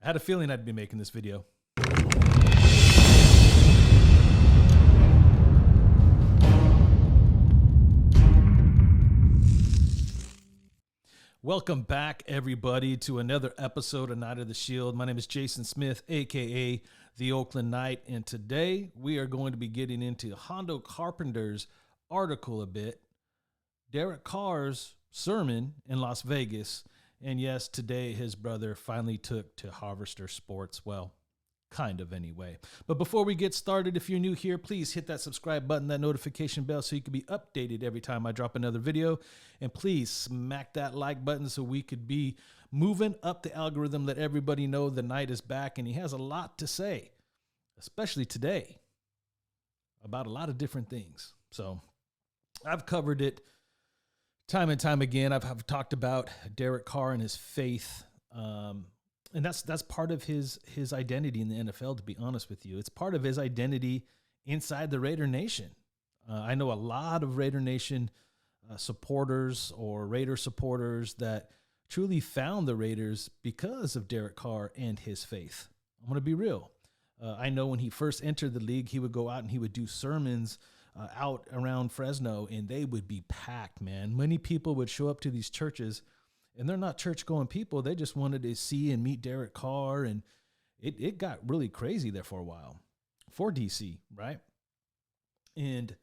I had a feeling I'd be making this video. Welcome back, everybody, to another episode of Night of the Shield. My name is Jason Smith, a.k.a. The Oakland Knight, and today we are going to be getting into Hondo Carpenter's article a bit, Derek Carr's sermon in Las Vegas, and yes, today his brother finally took to Harvester Sports. Well, kind of anyway. But before we get started, if you're new here, please hit that subscribe button, that notification bell, so you can be updated every time I drop another video. And please smack that like button so we could be moving up the algorithm. Let everybody know the Knight is back, and he has a lot to say, especially today, about a lot of different things. So I've covered it time and time again. I've talked about Derek Carr and his faith, and that's part of his identity in the NFL, to be honest with you. It's part of his identity inside the Raider Nation. I know a lot of Raider Nation supporters or Raider supporters that truly found the Raiders because of Derek Carr and his faith. I'm going to be real. I know when he first entered the league, he would go out and he would do sermons out around Fresno, and they would be packed, man. Many people would show up to these churches, and they're not church-going people. They just wanted to see and meet Derek Carr, and it got really crazy there for a while for DC, right? And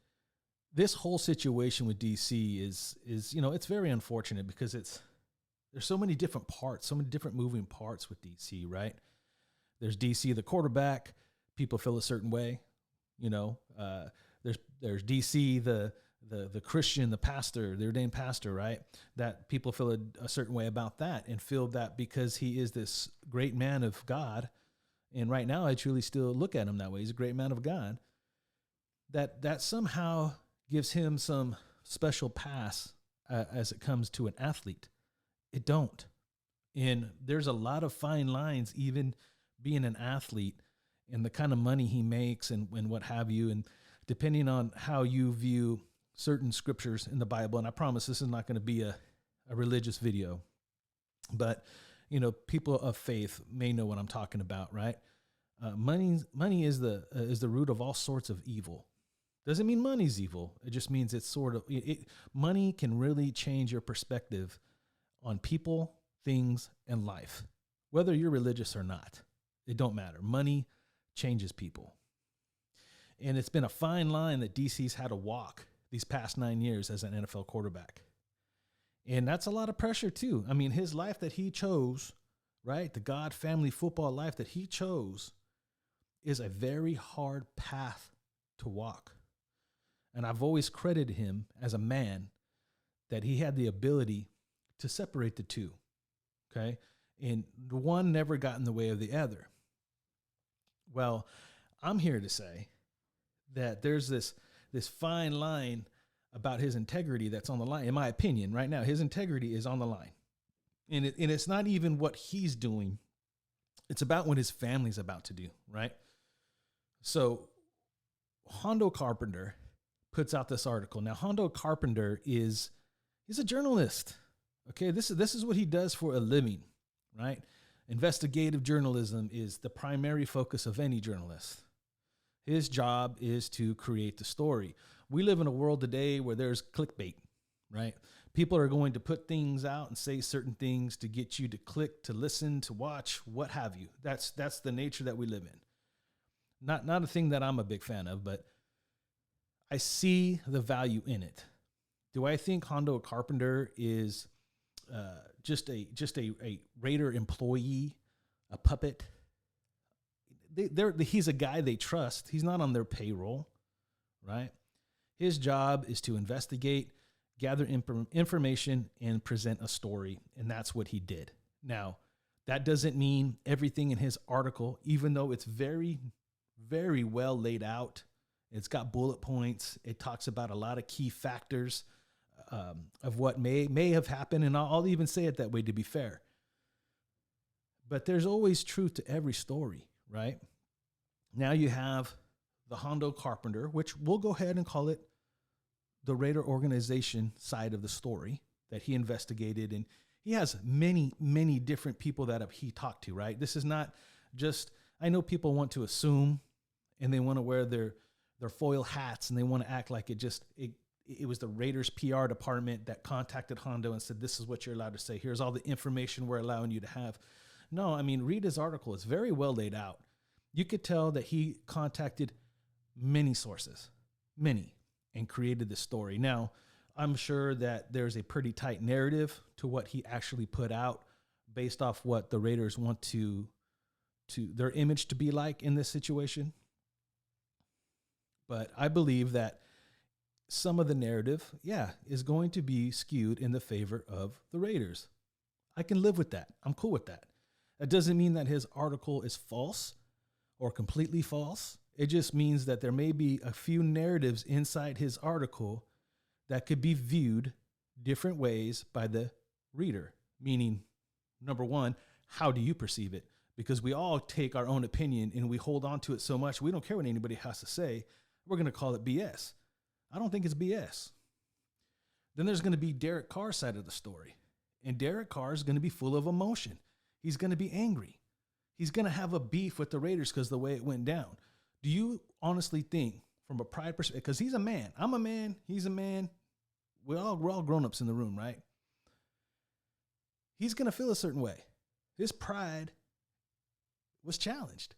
this whole situation with DC is it's very unfortunate because there's so many different parts, so many different moving parts with DC, right? There's DC, the quarterback. People feel a certain way, There's DC, the Christian, the pastor, the ordained pastor, right? That people feel a certain way about that and feel that because he is this great man of God, and right now I truly still look at him that way. He's a great man of God. That somehow gives him some special pass as it comes to an athlete. It don't. And there's a lot of fine lines, even being an athlete, and the kind of money he makes and what have you, and depending on how you view certain scriptures in the Bible. And I promise this is not going to be a religious video, but people of faith may know what I'm talking about, right? Money is the root of all sorts of evil. Doesn't mean money's evil. It just means it's money can really change your perspective on people, things, and life. Whether you're religious or not, it don't matter. Money changes people. And it's been a fine line that DC's had to walk these past 9 years as an NFL quarterback. And that's a lot of pressure too. I mean, his life that he chose, right? The God family football life that he chose is a very hard path to walk. And I've always credited him as a man that he had the ability to separate the two, okay? And the one never got in the way of the other. Well, I'm here to say that there's this fine line about his integrity that's on the line. In my opinion, right now, his integrity is on the line. And it's not even what he's doing. It's about what his family's about to do, right? So Hondo Carpenter puts out this article. Now, Hondo Carpenter he's a journalist. Okay, this is what he does for a living, right? Investigative journalism is the primary focus of any journalist. His job is to create the story. We live in a world today where there's clickbait, right? People are going to put things out and say certain things to get you to click, to listen, to watch, what have you. That's the nature that we live in. Not a thing that I'm a big fan of, but I see the value in it. Do I think Hondo Carpenter is just a Raider employee, a puppet? He's a guy they trust. He's not on their payroll, right? His job is to investigate, gather information, and present a story, and that's what he did. Now, that doesn't mean everything in his article, even though it's very, very well laid out. It's got bullet points. It talks about a lot of key factors of what may have happened, and I'll even say it that way to be fair. But there's always truth to every story, right? Now you have the Hondo Carpenter, which we'll go ahead and call it the Raider organization side of the story that he investigated, and He has many, many different people that he talked to, right? This is not just, I know people want to assume and they want to wear their foil hats and they want to act like it was the Raiders PR department that contacted Hondo and said, this is what you're allowed to say. Here's all the information we're allowing you to have. No, I mean, read his article. It's very well laid out. You could tell that he contacted many sources, many, and created this story. Now, I'm sure that there's a pretty tight narrative to what he actually put out based off what the Raiders want to their image to be like in this situation. But I believe that some of the narrative, is going to be skewed in the favor of the Raiders. I can live with that. I'm cool with that. That doesn't mean that his article is false or completely false. It just means that there may be a few narratives inside his article that could be viewed different ways by the reader. Meaning, number one, how do you perceive it? Because we all take our own opinion and we hold on to it so much, we don't care what anybody has to say. We're going to call it BS. I don't think it's BS. Then there's going to be Derek Carr's side of the story. And Derek Carr is going to be full of emotion. He's going to be angry. He's going to have a beef with the Raiders because of the way it went down. Do you honestly think, from a pride perspective, because he's a man, I'm a man, he's a man, we're all grown-ups in the room, right? He's going to feel a certain way. His pride was challenged.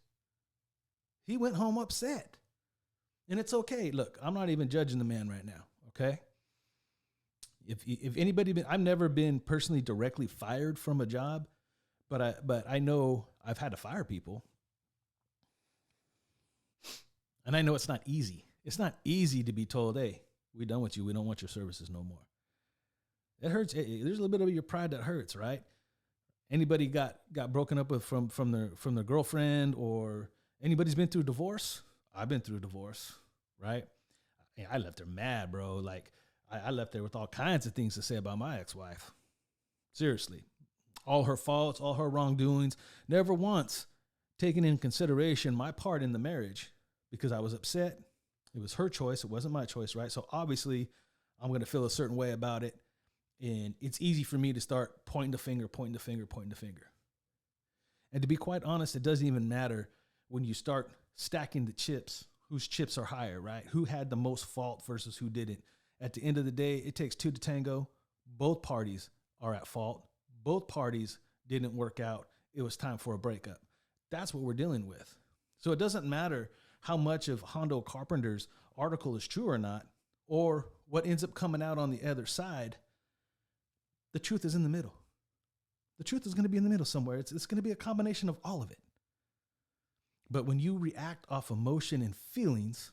He went home upset. And it's okay. Look, I'm not even judging the man right now, okay? If anybody I've never been personally directly fired from a job, but I know I've had to fire people. And I know it's not easy. It's not easy to be told, hey, we're done with you. We don't want your services no more. It hurts. There's a little bit of your pride that hurts, right? Anybody got broken up with from their girlfriend, or anybody's been through a divorce? I've been through a divorce, right? I left her mad, bro. Like, I left there with all kinds of things to say about my ex-wife. Seriously. All her faults, all her wrongdoings. Never once taken in consideration my part in the marriage because I was upset. It was her choice. It wasn't my choice, right? So obviously, I'm going to feel a certain way about it. And it's easy for me to start pointing the finger. And to be quite honest, it doesn't even matter when you start stacking the chips, whose chips are higher, right? Who had the most fault versus who didn't. At the end of the day, it takes two to tango. Both parties are at fault. Both parties didn't work out. It was time for a breakup. That's what we're dealing with. So it doesn't matter how much of Hondo Carpenter's article is true or not, or what ends up coming out on the other side. The truth is in the middle. The truth is going to be in the middle somewhere. It's going to be a combination of all of it. But when you react off emotion and feelings,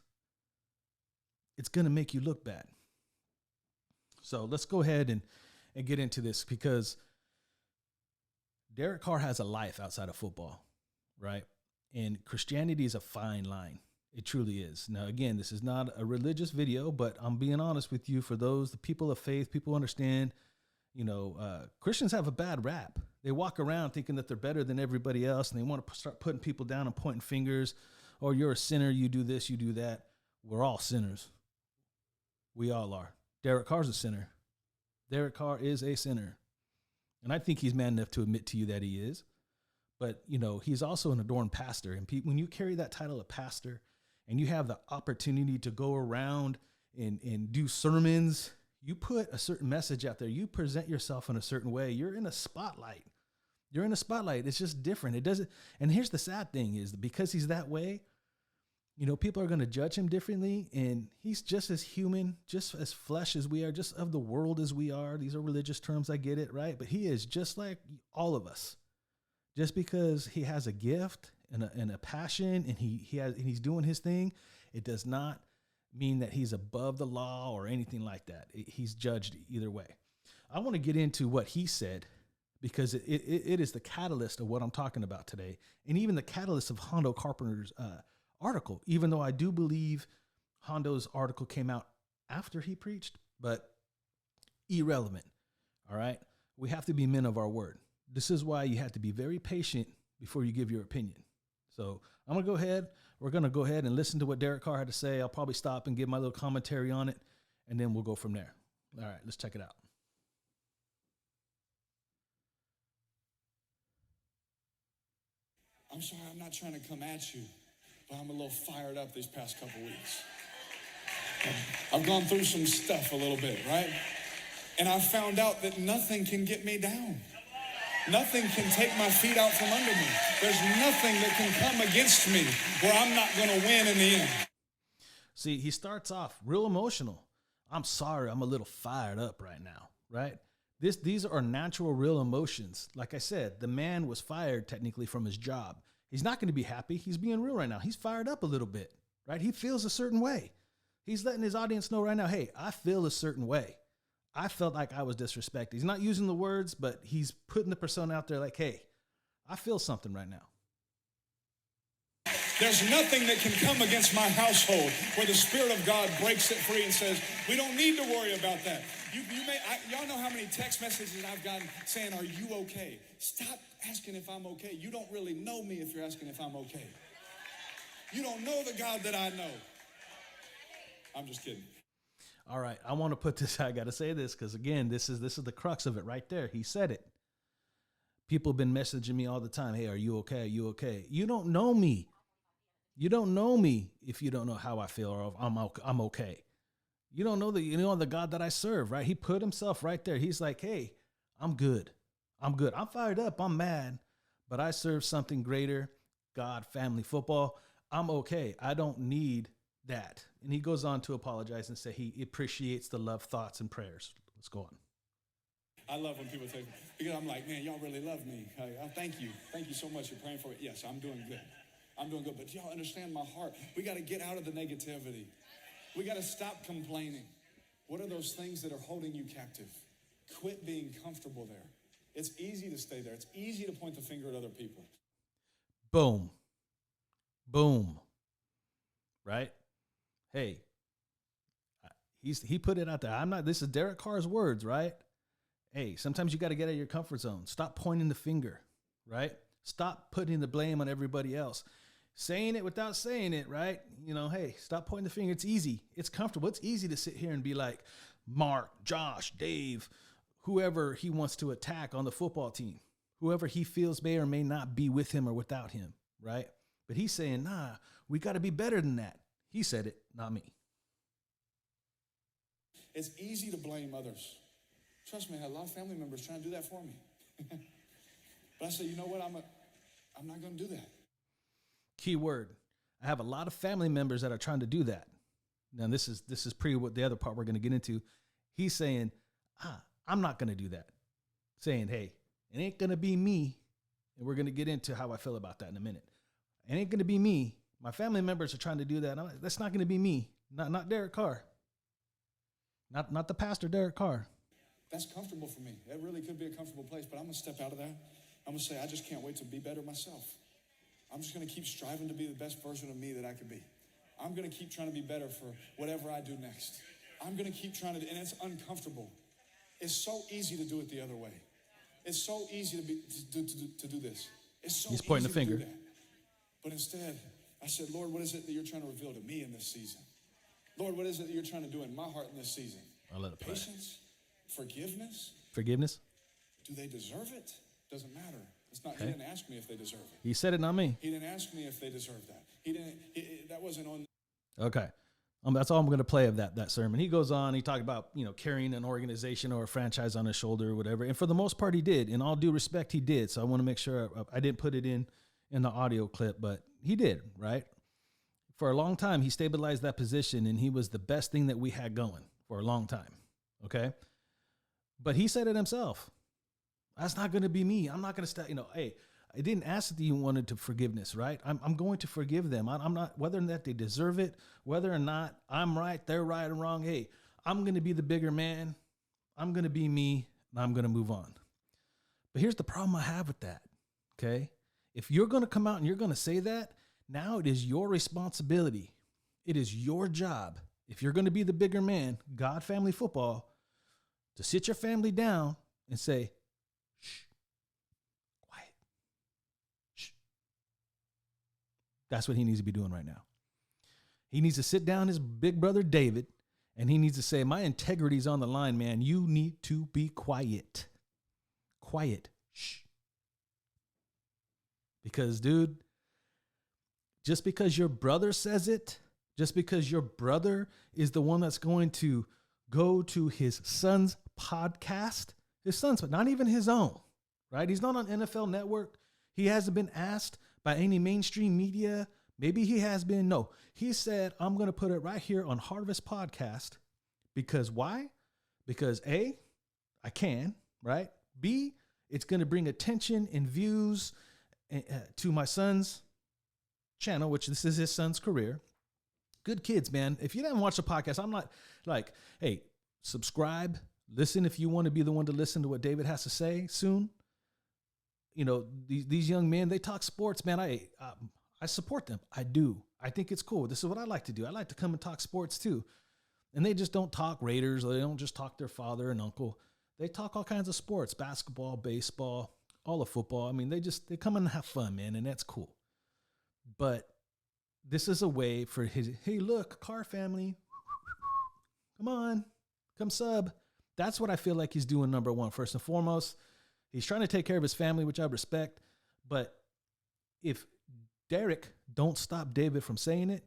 it's going to make you look bad. So let's go ahead and get into this, because Derek Carr has a life outside of football, right? And Christianity is a fine line. It truly is. Now, again, this is not a religious video, but I'm being honest with you. For the people of faith, people understand, Christians have a bad rap. They walk around thinking that they're better than everybody else, and they want to start putting people down and pointing fingers. Or you're a sinner, you do this, you do that. We're all sinners. We all are. Derek Carr's a sinner. Derek Carr is a sinner. And I think he's man enough to admit to you that he is. But, he's also an adorned pastor. And when you carry that title of pastor and you have the opportunity to go around and do sermons, you put a certain message out there. You present yourself in a certain way. You're in a spotlight. It's just different. It doesn't. And here's the sad thing is that because he's that way, people are going to judge him differently. And he's just as human, just as flesh as we are, just of the world as we are. These are religious terms. I get it, right? But he is just like all of us. Just because he has a gift and a passion and he's doing his thing, it does not mean that he's above the law or anything like that. He's judged either way. I want to get into what he said, because it is the catalyst of what I'm talking about today, and even the catalyst of Hondo Carpenter's article, even though I do believe Hondo's article came out after he preached, but irrelevant. All right. We have to be men of our word. This is why you have to be very patient before you give your opinion. So we're going to go ahead and listen to what Derek Carr had to say. I'll probably stop and give my little commentary on it, and then we'll go from there. All right, let's check it out. I'm sorry, I'm not trying to come at you, but I'm a little fired up these past couple weeks. I've gone through some stuff a little bit, right? And I found out that nothing can get me down. Nothing can take my feet out from under me. There's nothing that can come against me where I'm not going to win in the end. See, he starts off real emotional. I'm sorry, I'm a little fired up right now, right? These are natural, real emotions. Like I said, the man was fired technically from his job. He's not going to be happy. He's being real right now. He's fired up a little bit, right? He feels a certain way. He's letting his audience know right now, hey, I feel a certain way. I felt like I was disrespected. He's not using the words, but he's putting the persona out there like, hey, I feel something right now. There's nothing that can come against my household where the Spirit of God breaks it free and says, we don't need to worry about that. Y'all know how many text messages I've gotten saying, are you okay? Stop asking if I'm okay. You don't really know me if you're asking if I'm okay. You don't know the God that I know. I'm just kidding. All right, I want to put this, I got to say this because, again, this is the crux of it right there. He said it. People have been messaging me all the time, hey, are you okay? Are you okay? You don't know me. You don't know me if you don't know how I feel or if I'm okay. You don't know the God that I serve, right? He put himself right there. He's like, hey, I'm good. I'm good. I'm fired up. I'm mad, but I serve something greater, God, family, football. I'm okay. I don't need that. And he goes on to apologize and say he appreciates the love, thoughts, and prayers. Let's go on. I love when people say, because I'm like, man, y'all really love me. Thank you. Thank you so much for praying for me. Yes, I'm doing good. I'm doing good. But y'all understand my heart. We got to get out of the negativity. We got to stop complaining. What are those things that are holding you captive? Quit being comfortable there. It's easy to stay there. It's easy to point the finger at other people. Boom. Boom. Right? Hey, he put it out there. This is Derek Carr's words, right? Hey, sometimes you got to get out of your comfort zone. Stop pointing the finger, right? Stop putting the blame on everybody else. Saying it without saying it, right? Hey, stop pointing the finger. It's easy. It's comfortable. It's easy to sit here and be like, Mark, Josh, Dave, whoever he wants to attack on the football team, whoever he feels may or may not be with him or without him, right? But he's saying, nah, we got to be better than that. He said it, not me. It's easy to blame others. Trust me, I had a lot of family members trying to do that for me. But I said, you know what? I'm not going to do that. Key word. I have a lot of family members that are trying to do that. Now, this is pre what the other part we're going to get into. He's saying, I'm not going to do that. Saying, hey, it ain't going to be me. And we're going to get into how I feel about that in a minute. It ain't going to be me. My family members are trying to do that. That's not going to be me. Not Derek Carr. Not the pastor, Derek Carr. That's comfortable for me. That really could be a comfortable place, but I'm going to step out of that. I'm going to say, I just can't wait to be better myself. I'm just going to keep striving to be the best version of me that I could be. I'm going to keep trying to be better for whatever I do next. I'm going to keep trying to, and it's uncomfortable. It's so easy to do it the other way. It's so easy to do this. It's so He's pointing easy the finger. to do that. But instead, I said, Lord, what is it that you're trying to reveal to me in this season? Lord, what is it that you're trying to do in my heart in this season? I'll let it play. Patience? Forgiveness? Forgiveness? Do they deserve it? Doesn't matter. It's not. Okay. He didn't ask me if they deserve it. He said it, not me. He didn't ask me if they deserve that. He didn't. That wasn't on. Okay. That's all I'm going to play of that sermon. He goes on. He talked about carrying an organization or a franchise on his shoulder or whatever. And for the most part, he did. In all due respect, he did. So I want to make sure I didn't put it in the audio clip, but he did, right? For a long time, he stabilized that position, and he was the best thing that we had going for a long time. Okay. But he said it himself. That's not going to be me. I'm not going to stop. Hey, I didn't ask that you wanted to forgiveness, right? I'm going to forgive them. I'm not, whether or not they deserve it, whether or not I'm right, they're right or wrong. Hey, I'm going to be the bigger man. I'm going to be me, and I'm going to move on. But here's the problem I have with that. Okay. If you're going to come out and you're going to say that, now it is your responsibility. It is your job. If you're going to be the bigger man, God, family, football, to sit your family down and say, shh, quiet, shh. That's what he needs to be doing right now. He needs to sit down his big brother David, and he needs to say, my integrity's on the line, man. You need to be quiet. Quiet. Shh. Because, dude, just because your brother says it, just because your brother is the one that's going to go to his son's podcast, his son's, but not even his own, right? He's not on NFL Network. He hasn't been asked by any mainstream media. Maybe he has been. No, he said, I'm going to put it right here on Harvest Podcast. Because why? Because A, I can, right? B, it's going to bring attention and views to my son's channel, which this is his son's career. Good kids, man. If you didn't watch the podcast, I'm not like, hey, subscribe, listen if you want to be the one to listen to what David has to say soon. You know, these young men, they talk sports, man. I support them. I do. I think it's cool. This is what I like to do. I like to come and talk sports too. And they just don't talk Raiders, or they don't just talk their father and uncle. They talk all kinds of sports, basketball, baseball, all of football. I mean, they come and have fun, man, and that's cool. But this is a way for hey, look, Carr family, come on, come sub. That's what I feel like he's doing, number one. First and foremost, he's trying to take care of his family, which I respect. But if Derek don't stop David from saying it,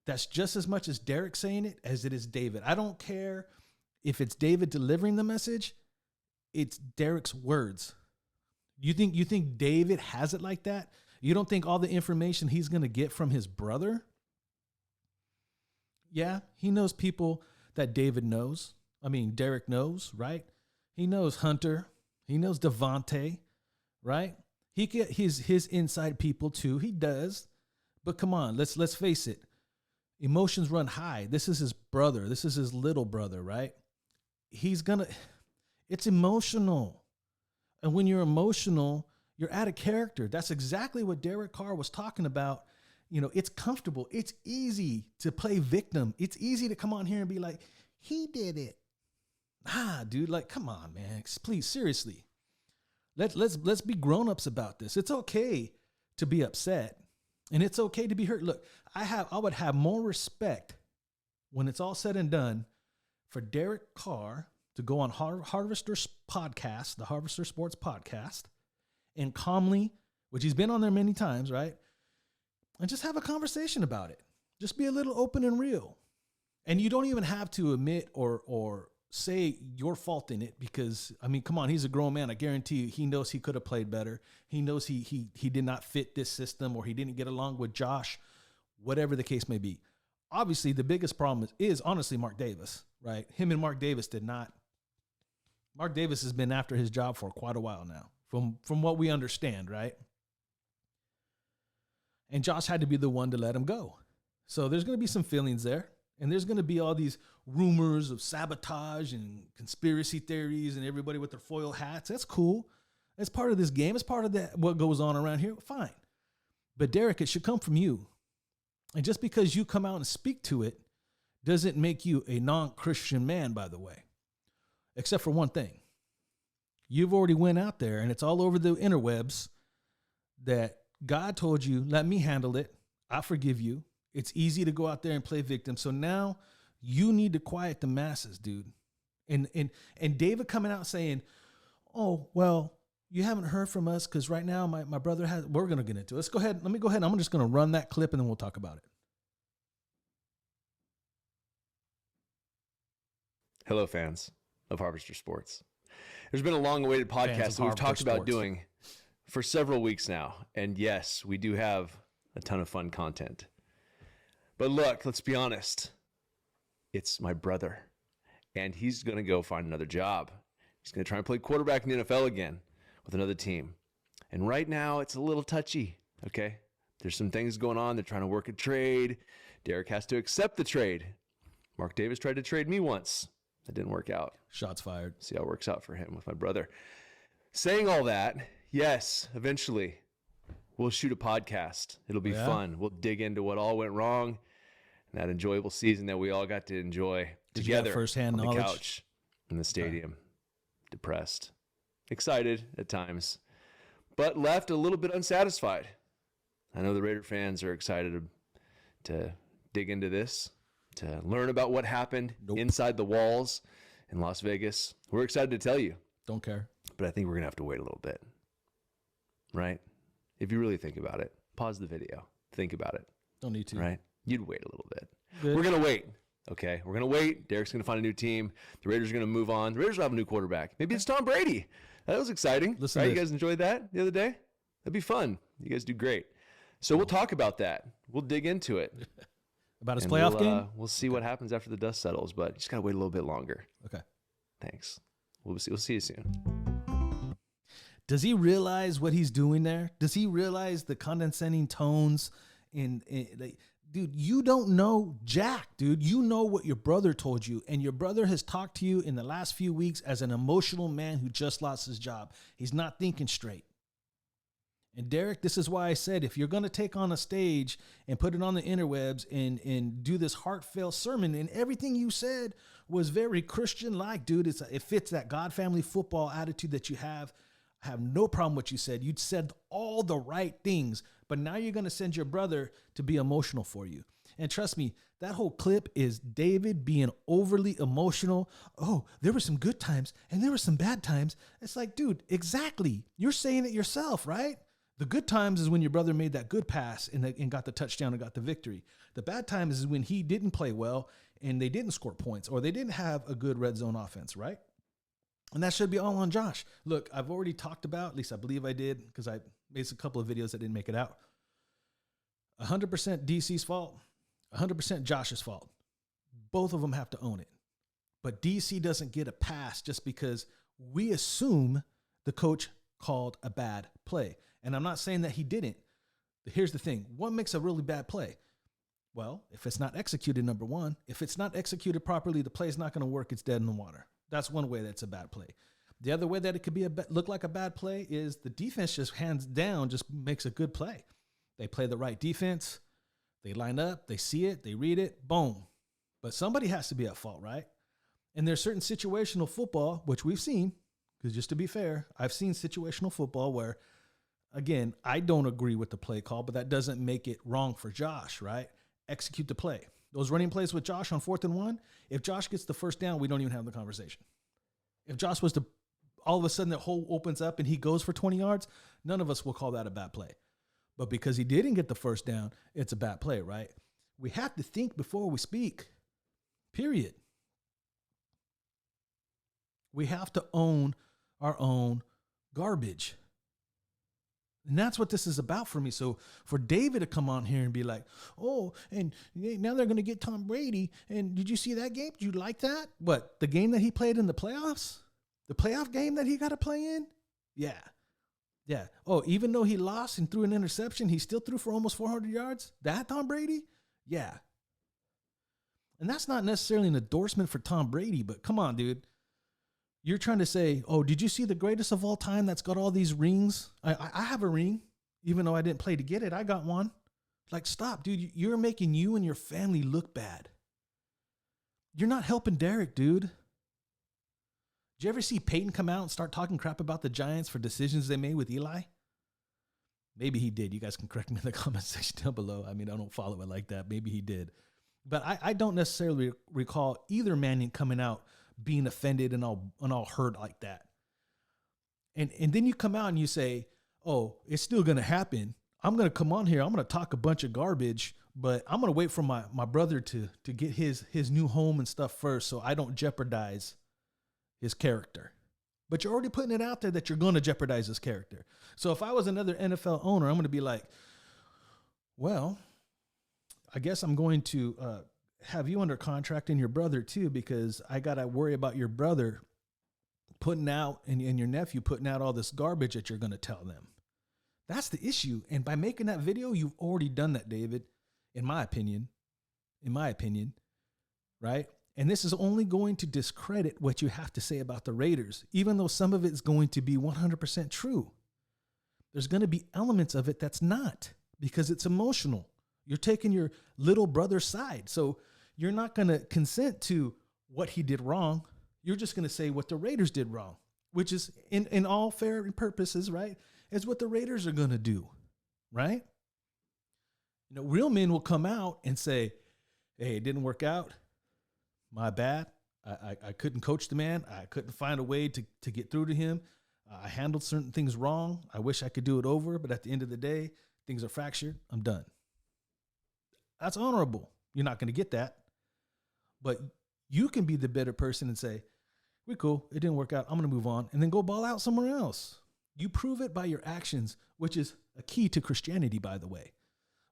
that's just as much as Derek saying it as it is David. I don't care if it's David delivering the message. It's Derek's words. You think David has it like that? You don't think all the information he's going to get from his brother? Yeah, he knows people that David knows. I mean, Derek knows, right? He knows Hunter. He knows Devontae, right? He get his inside people too. He does. But come on, let's face it. Emotions run high. This is his brother. This is his little brother, right? It's emotional. And when you're emotional, you're out of character. That's exactly what Derek Carr was talking about. You know, it's comfortable. It's easy to play victim. It's easy to come on here and be like, he did it. Dude, like, come on, man. Please, seriously. Let's be grown-ups about this. It's okay to be upset. And it's okay to be hurt. Look, I would have more respect when it's all said and done for Derek Carr to go on Harvester's podcast, the Harvester Sports Podcast, and calmly, which he's been on there many times, right? And just have a conversation about it. Just be a little open and real. And you don't even have to admit or say your fault in it, because, I mean, come on, he's a grown man. I guarantee you he knows he could have played better. He knows he did not fit this system, or he didn't get along with Josh, whatever the case may be. Obviously, the biggest problem is honestly Mark Davis, right? Him and Mark Davis did not. Mark Davis has been after his job for quite a while now, from what we understand, right? And Josh had to be the one to let him go. So there's going to be some feelings there. And there's going to be all these rumors of sabotage and conspiracy theories and everybody with their foil hats. That's cool. That's part of this game. It's part of what goes on around here. Fine. But Derek, it should come from you. And just because you come out and speak to it doesn't make you a non-Christian man, by the way. Except for one thing. You've already went out there, and it's all over the interwebs, that God told you, let me handle it. I forgive you. It's easy to go out there and play victim. So now you need to quiet the masses, dude. And David coming out saying, oh, well, you haven't heard from us because right now my brother has, we're going to get into it. Let's go ahead. Let me go ahead. I'm just going to run that clip and then we'll talk about it. Hello, fans of Harvester Sports. There's been a long-awaited podcast that we've talked about doing for several weeks now. And yes, we do have a ton of fun content. But look, let's be honest. It's my brother. And he's going to go find another job. He's going to try and play quarterback in the NFL again with another team. And right now, it's a little touchy, okay? There's some things going on. They're trying to work a trade. Derek has to accept the trade. Mark Davis tried to trade me once. That didn't work out. Shots fired. See how it works out for him with my brother. Saying all that, yes, eventually we'll shoot a podcast. It'll be fun. We'll dig into what all went wrong and that enjoyable season that we all got to enjoy together firsthand on knowledge? the couch in the stadium. Depressed, excited at times, but left a little bit unsatisfied. I know the Raider fans are excited to dig into this, to learn about what happened inside the walls in Las Vegas. We're excited to tell you. Don't care. But I think we're going to have to wait a little bit, right? If you really think about it, pause the video, think about it. Don't need to. Right? You'd wait a little bit. Good. We're going to wait. Okay, we're going to wait. Derek's going to find a new team. The Raiders are going to move on. The Raiders will have a new quarterback. Maybe it's Tom Brady. That was exciting. Listen right? to You this. guys enjoyed that the other day? That'd be fun. You guys do great. So we'll talk about that. We'll dig into it. About his playoff game? We'll see what happens after the dust settles, but you just got to wait a little bit longer. Okay. Thanks. We'll see you soon. Does he realize what he's doing there? Does he realize the condescending tones dude, you don't know Jack, dude. You know what your brother told you, and your brother has talked to you in the last few weeks as an emotional man who just lost his job. He's not thinking straight. And Derek, this is why I said, if you're going to take on a stage and put it on the interwebs and do this heartfelt sermon, and everything you said was very Christian-like, dude, it fits that God family football attitude that you have. I have no problem with what you said. You'd said all the right things, but now you're going to send your brother to be emotional for you. And trust me, that whole clip is David being overly emotional. Oh, there were some good times and there were some bad times. It's like, dude, exactly. You're saying it yourself, right? The good times is when your brother made that good pass and got the touchdown and got the victory. The bad times is when he didn't play well and they didn't score points or they didn't have a good red zone offense, right? And that should be all on Josh. Look, I've already talked about, at least I believe I did, because I made a couple of videos that didn't make it out. 100% DC's fault, 100% Josh's fault. Both of them have to own it. But DC doesn't get a pass just because we assume the coach called a bad play. And I'm not saying that he didn't. Here's the thing. What makes a really bad play? Well, if it's not executed, number one, if it's not executed properly, the play is not going to work. It's dead in the water. That's one way that's a bad play. The other way that it could be look like a bad play is the defense just hands down just makes a good play. They play the right defense. They line up. They see it. They read it. Boom. But somebody has to be at fault, right? And there's certain situational football, which we've seen, because just to be fair, I've seen situational football where, again, I don't agree with the play call, but that doesn't make it wrong for Josh, right? Execute the play. Those running plays with Josh on 4th and 1, if Josh gets the first down, we don't even have the conversation. If Josh was to, all of a sudden the hole opens up and he goes for 20 yards, none of us will call that a bad play. But because he didn't get the first down, it's a bad play, right? We have to think before we speak, period. We have to own our own garbage. And that's what this is about for me. So for David to come on here and be like, oh, and now they're going to get Tom Brady. And did you see that game? Did you like that? What, the game that he played in the playoffs? The playoff game that he got to play in? Yeah. Yeah. Oh, even though he lost and threw an interception, he still threw for almost 400 yards? That Tom Brady? Yeah. And that's not necessarily an endorsement for Tom Brady, but come on, dude. You're trying to say, oh, did you see the greatest of all time that's got all these rings? I have a ring, even though I didn't play to get it. I got one. Like, stop, dude. You're making you and your family look bad. You're not helping Derek, dude. Did you ever see Peyton come out and start talking crap about the Giants for decisions they made with Eli? Maybe he did. You guys can correct me in the comment section down below. I mean, I don't follow it like that. Maybe he did. But I don't necessarily recall either Manning coming out being offended and all hurt like that. And then you come out and you say, oh, it's still going to happen. I'm going to come on here. I'm going to talk a bunch of garbage, but I'm going to wait for my brother to get his new home and stuff first so I don't jeopardize his character. But you're already putting it out there that you're going to jeopardize his character. So if I was another NFL owner, I'm going to be like, well, I guess I'm going to have you under contract and your brother too, because I got to worry about your brother putting out and your nephew putting out all this garbage that you're going to tell them. That's the issue. And by making that video, you've already done that, David, in my opinion, right? And this is only going to discredit what you have to say about the Raiders, even though some of it is going to be 100% true. There's going to be elements of it that's not, because it's emotional. You're taking your little brother's side. So you're not going to consent to what he did wrong. You're just going to say what the Raiders did wrong, which is in all fair purposes, right? Is what the Raiders are going to do, right? You know, real men will come out and say, hey, it didn't work out. My bad. I couldn't coach the man. I couldn't find a way to get through to him. I handled certain things wrong. I wish I could do it over, but at the end of the day, things are fractured. I'm done. That's honorable. You're not going to get that. But you can be the better person and say, we're cool. It didn't work out. I'm going to move on and then go ball out somewhere else. You prove it by your actions, which is a key to Christianity, by the way.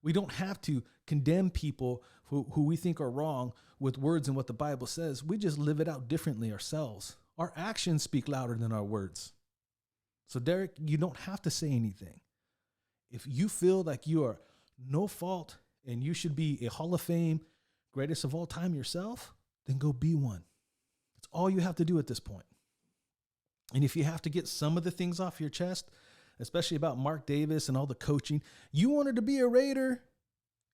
We don't have to condemn people who we think are wrong with words and what the Bible says. We just live it out differently ourselves. Our actions speak louder than our words. So, Derek, you don't have to say anything. If you feel like you are no fault and you should be a Hall of Fame greatest of all time yourself, then go be one. That's all you have to do at this point. And if you have to get some of the things off your chest, especially about Mark Davis and all the coaching, you wanted to be a Raider,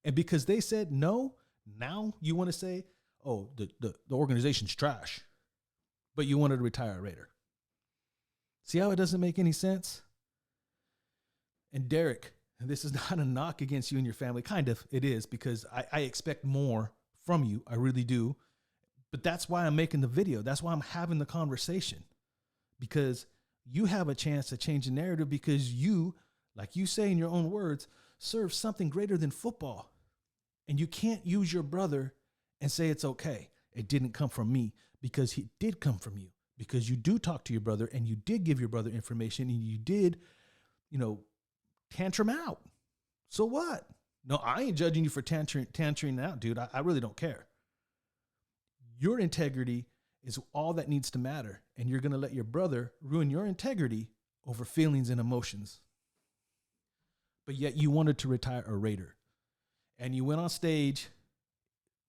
and because they said no, now you want to say, oh, the organization's trash, but you wanted to retire a Raider. See how it doesn't make any sense? And Derek, this is not a knock against you and your family. Kind of, it is, because I expect more from you. I really do. But that's why I'm making the video. That's why I'm having the conversation, because you have a chance to change the narrative, because you, like you say in your own words, serve something greater than football. And you can't use your brother and say it's okay. It didn't come from me, because he did come from you, because you do talk to your brother and you did give your brother information and you did, tantrum out. So what? No, I ain't judging you for tantruming out, dude. I really don't care. Your integrity is all that needs to matter. And you're going to let your brother ruin your integrity over feelings and emotions. But yet you wanted to retire a Raider. And you went on stage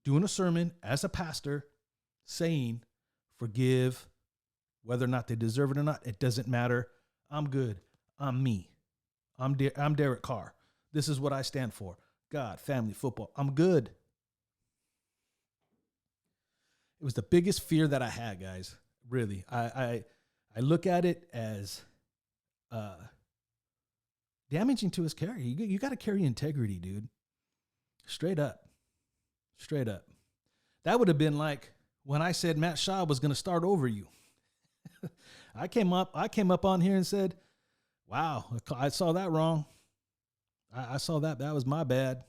doing a sermon as a pastor saying, forgive, whether or not they deserve it or not, it doesn't matter. I'm good. I'm me. I'm Derek Carr. This is what I stand for. God, family, football. I'm good. It was the biggest fear that I had, guys. Really. I look at it as damaging to his character. You got to carry integrity, dude. Straight up. Straight up. That would have been like when I said Matt Schaub was going to start over you. I came up on here and said, wow, I saw that wrong. I saw that. That was my bad.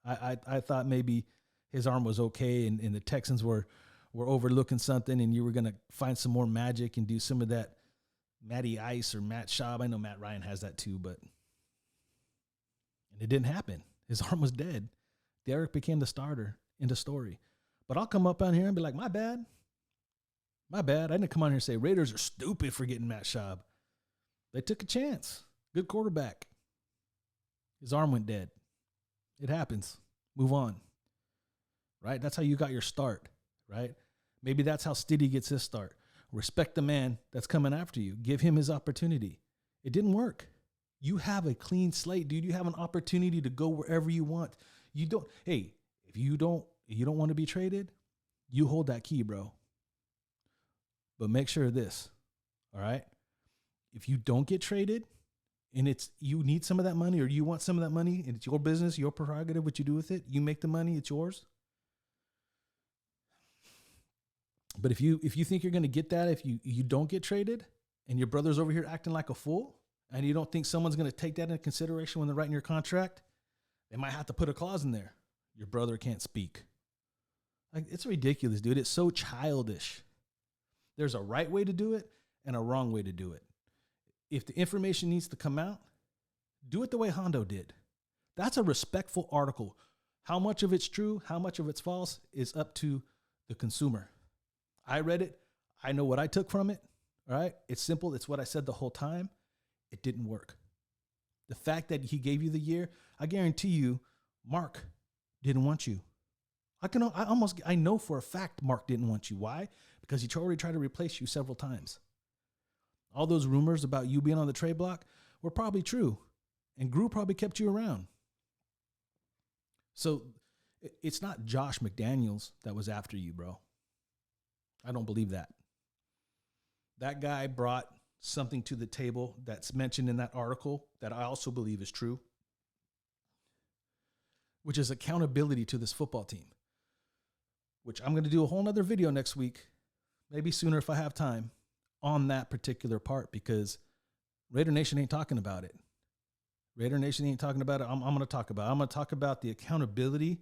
I thought maybe his arm was okay and the Texans were overlooking something and you were going to find some more magic and do some of that Matty Ice or Matt Schaub. I know Matt Ryan has that too, and it didn't happen. His arm was dead. Derek became the starter in the story. But I'll come up on here and be like, my bad. My bad. I didn't come on here and say Raiders are stupid for getting Matt Schaub. They took a chance. Good quarterback. His arm went dead. It happens. Move on. Right? That's how you got your start. Right? Maybe that's how Stiddy gets his start. Respect the man that's coming after you. Give him his opportunity. It didn't work. You have a clean slate, dude. You have an opportunity to go wherever you want. If you don't want to be traded, you hold that key, bro. But make sure of this. All right? If you don't get traded and you need some of that money or you want some of that money and it's your business, your prerogative, what you do with it, you make the money, it's yours. But if you think you're going to get that, if you don't get traded and your brother's over here acting like a fool and you don't think someone's going to take that into consideration when they're writing your contract, they might have to put a clause in there. Your brother can't speak. Like, it's ridiculous, dude. It's so childish. There's a right way to do it and a wrong way to do it. If the information needs to come out, do it the way Hondo did. That's a respectful article. How much of it's true, how much of it's false is up to the consumer. I read it. I know what I took from it. All right. It's simple. It's what I said the whole time. It didn't work. The fact that he gave you the year, I guarantee you, Mark didn't want you. I know for a fact Mark didn't want you. Why? Because he already tried to replace you several times. All those rumors about you being on the trade block were probably true. And Gru probably kept you around. So it's not Josh McDaniels that was after you, bro. I don't believe that. That guy brought something to the table that's mentioned in that article that I also believe is true, which is accountability to this football team, which I'm going to do a whole nother video next week, maybe sooner if I have time, on that particular part, because Raider Nation ain't talking about it. Raider Nation ain't talking about it. I'm going to talk about it. I'm going to talk about the accountability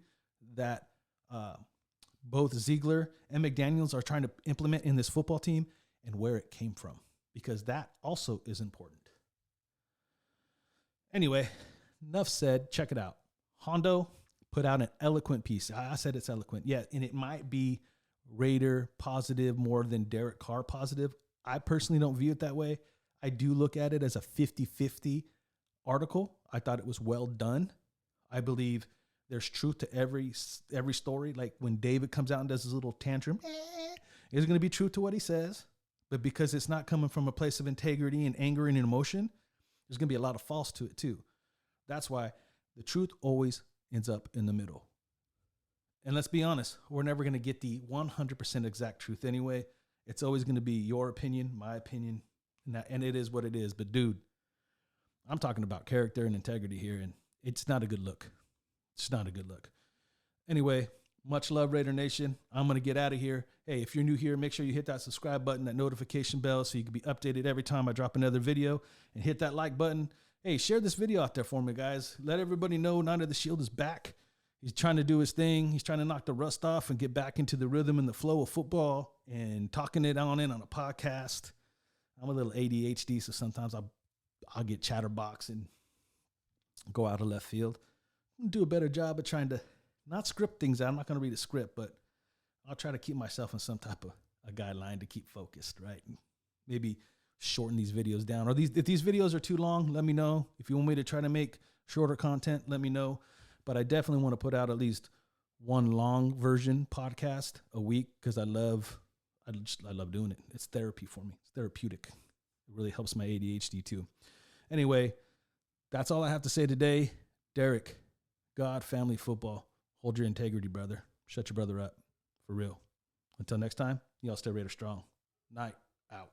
that both Ziegler and McDaniels are trying to implement in this football team and where it came from, because that also is important. Anyway, enough said. Check it out. Hondo put out an eloquent piece. I said it's eloquent. Yeah, and it might be Raider positive more than Derek Carr positive. I personally don't view it that way. I do look at it as a 50-50 article. I thought it was well done. I believe there's truth to every story. Like when David comes out and does his little tantrum, there's going to be truth to what he says. But because it's not coming from a place of integrity and anger and emotion, there's going to be a lot of false to it too. That's why the truth always ends up in the middle. And let's be honest, we're never going to get the 100% exact truth anyway. It's always going to be your opinion, my opinion, and it is what it is. But dude, I'm talking about character and integrity here, and it's not a good look. It's not a good look. Anyway, much love, Raider Nation. I'm going to get out of here. Hey, if you're new here, make sure you hit that subscribe button, that notification bell, so you can be updated every time I drop another video, and hit that like button. Hey, share this video out there for me, guys. Let everybody know Night of the Shield is back. He's trying to do his thing. He's trying to knock the rust off and get back into the rhythm and the flow of football and talking it on a podcast. I'm a little ADHD, so sometimes I'll get chatterbox and go out of left field. I'm gonna do a better job of trying to not script things out. I'm not going to read a script, but I'll try to keep myself in some type of a guideline to keep focused, right? And maybe shorten these videos down. Or if these videos are too long, let me know. If you want me to try to make shorter content, let me know. But I definitely want to put out at least one long version podcast a week, because I love doing it. It's therapy for me. It's therapeutic. It really helps my ADHD too. Anyway, that's all I have to say today. Derek, God, family, football. Hold your integrity, brother. Shut your brother up. For real. Until next time, y'all stay Raider strong. Night out.